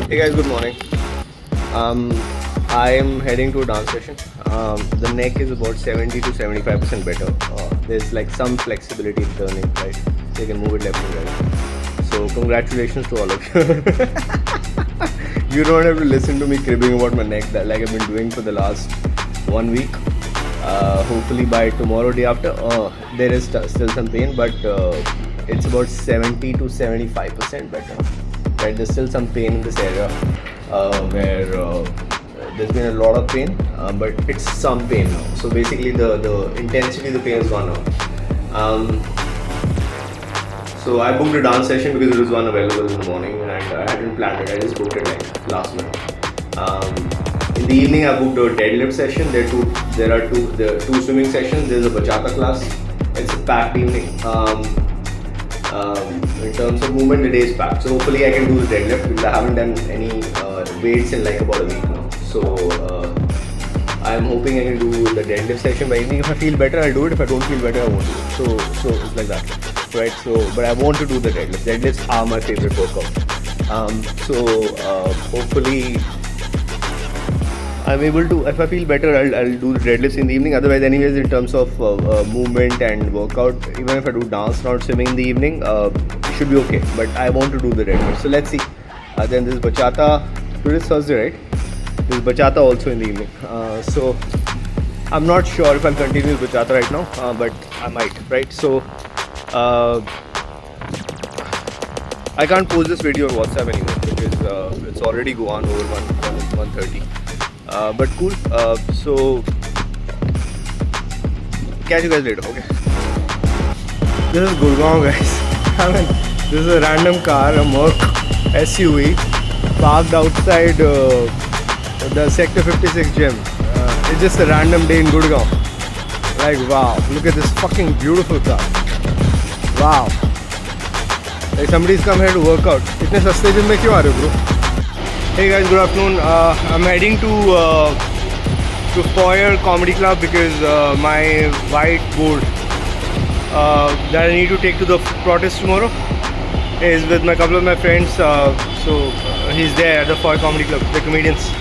Hey guys, good morning. Um, I am heading to a dance session. The neck is about 70 to 75% better. There's like some flexibility in turning, right? So you can move it left and right. So congratulations to all of you. You don't have to listen to me cribbing about my neck that like I've been doing for the last 1 week. Hopefully by tomorrow, day after, there is still some pain, but it's about 70 to 75% better. Right, there's still some pain in this area where there's been a lot of pain, but it's some pain now. So basically, the intensity of the pain has gone down. So I booked a dance session because there was one available in the morning, and I hadn't planned it. I just booked it like last minute. In the evening, I booked a deadlift session. There are two swimming sessions. There's a bachata class. It's a packed evening. In terms of movement, the day is packed. So hopefully I can do the deadlift because I haven't done any weights in like about a week now. So I'm hoping I can do the deadlift session by evening. If I feel better, I'll do it. If I don't feel better, I won't do it. So it's like that, right? So, but I want to do the deadlifts. Deadlifts are my favorite workout. Hopefully I'm able to, if I feel better, I'll do the deadlifts in the evening. Otherwise, anyways, in terms of movement and workout, even if I do dance, not swimming in the evening, it should be okay. But I want to do the deadlift. So let's see. Then this bachata, today is Thursday, right? This bachata also in the evening. So I'm not sure if I'll continue with bachata right now, but I might, right? So I can't post this video on WhatsApp anymore because it's already gone over 1:30. But cool. So catch you guys later. Okay. This is Gurgaon, guys. I mean, this is a random car, a Merc SUV, parked outside the Sector 56 gym. It's just a random day in Gurgaon. Like wow, look at this fucking beautiful car. Wow. Like somebody's come here to work out. इतने सस्ते gym में क्यों आ रहे हो bro? Hey guys, good afternoon. I'm heading to Foyer Comedy Club because my whiteboard that I need to take to the protest tomorrow is with my couple of my friends. So he's there at the Foyer Comedy Club, the comedians.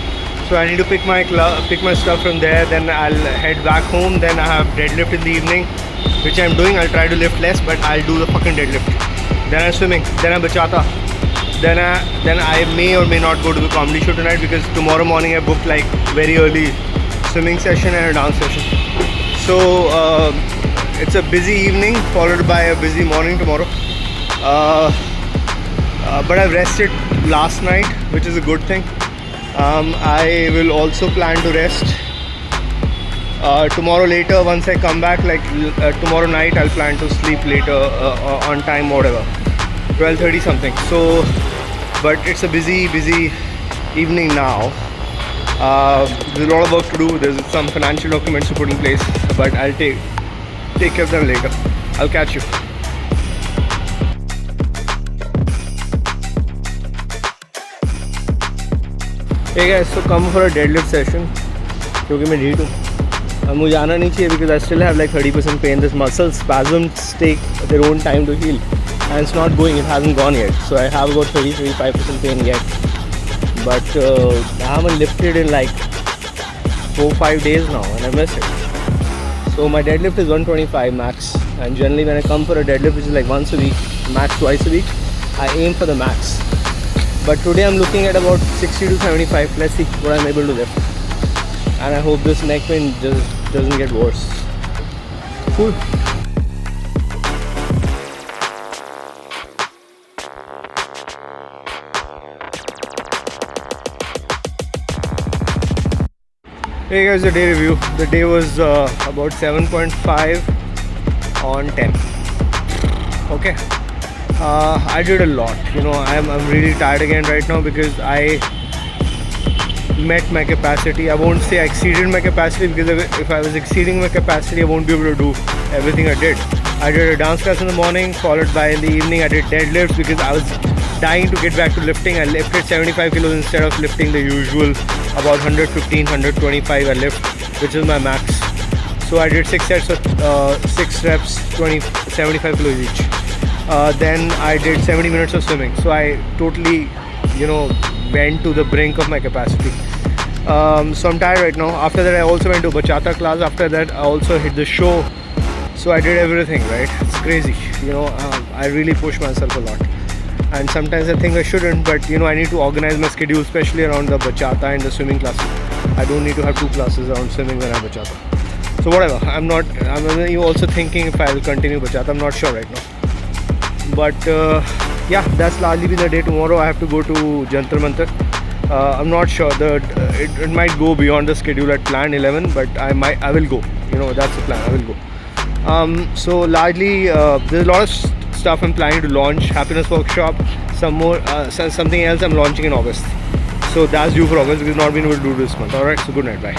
So I need to pick my stuff from there. Then I'll head back home. Then I have deadlift in the evening, which I'm doing. I'll try to lift less, but I'll do the fucking deadlift. Then I'm swimming. Then I'm bachata. Then I may or may not go to the comedy show tonight because tomorrow morning I booked like very early swimming session and a dance session. So it's a busy evening followed by a busy morning tomorrow. But I've rested last night, which is a good thing. I will also plan to rest tomorrow later once I come back. Like tomorrow night I'll plan to sleep later on time, whatever, 12:30 something. So but it's a busy evening now. There's a lot of work to do. There's some financial documents to put in place, but I'll take care of them later. I'll catch you. Hey guys, so come for a deadlift session क्योंकि मैं ढीठ हूँ. मुझे आना नहीं चाहिए because I still have like 30% pain. This muscle spasms take their own time to heal. And it's not going, it hasn't gone yet. So I have about 35% pain yet. But I haven't lifted in like 4-5 days now and I miss it. So my deadlift is 125 max. And generally when I come for a deadlift, which is like once a week, max twice a week, I aim for the max. But today I'm looking at about 60 to 75. Let's see what I'm able to lift. And I hope this neck pain just doesn't get worse. Cool. Hey guys, the day review. The day was about 7.5 on 10. Okay. I did a lot. You know, I'm really tired again right now because I met my capacity. I won't say I exceeded my capacity because if I was exceeding my capacity, I won't be able to do everything I did. I did a dance class in the morning, followed by in the evening I did deadlifts because I was dying to get back to lifting. I lifted 75 kilos instead of lifting the usual about 115, 125 I lift, which is my max. So I did 6 sets of 6 reps, 75 kilos each. Then I did 70 minutes of swimming. So I totally, went to the brink of my capacity. So I'm tired right now. After that, I also went to bachata class. After that, I also hit the show. So I did everything, right? It's crazy. I really push myself a lot. And sometimes I think I shouldn't, but I need to organize my schedule, especially around the bachata and the swimming classes. I don't need to have 2 classes around swimming when I have bachata. So whatever. I'm also thinking if I'll continue bachata. I'm not sure right now. But yeah, that's largely been the day. Tomorrow I have to go to Jantar Mantar. I'm not sure. It might go beyond the schedule at plan 11, but I will go. That's the plan. I will go. So largely, there's a lot of stuff I'm planning to launch. Happiness workshop. Something else I'm launching in August. So that's due for August. We've not been able to do this month. Alright. So good night. Bye.